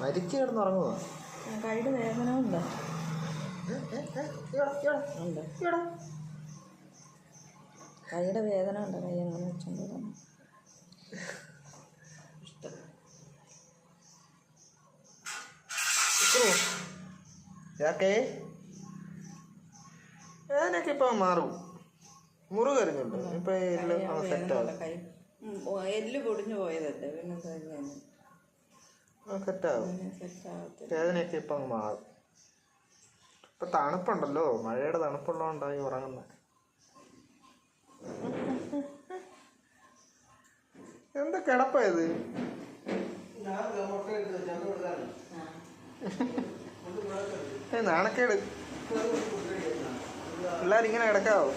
മരിച്ചു കിടന്നുറങ്ങുക. കൈയുടെ വേദന ഉണ്ടോ? കൈയുടെ വേദന ഉണ്ടോ? കൈ എങ്ങനെ വെച്ചോണ്ട് യാക്കേ വേദനയൊക്കെ ഇപ്പൊ മാറും. മുറിവരുന്നുണ്ട് ഇപ്പൊ സെറ്റാവും. എല്ല് പൊടിഞ്ഞു പോയതല്ലേ, പിന്നെ സെറ്റാവും. വേദനയൊക്കെ ഇപ്പൊ മാറും. ഇപ്പൊ തണുപ്പുണ്ടല്ലോ, മഴയുടെ തണുപ്പുള്ളതുകൊണ്ടായി ഉറങ്ങുന്നത്. എന്താ കിടപ്പായത്? നാണക്കേട്. പിള്ളേരിങ്ങനെ കിടക്കാവോ?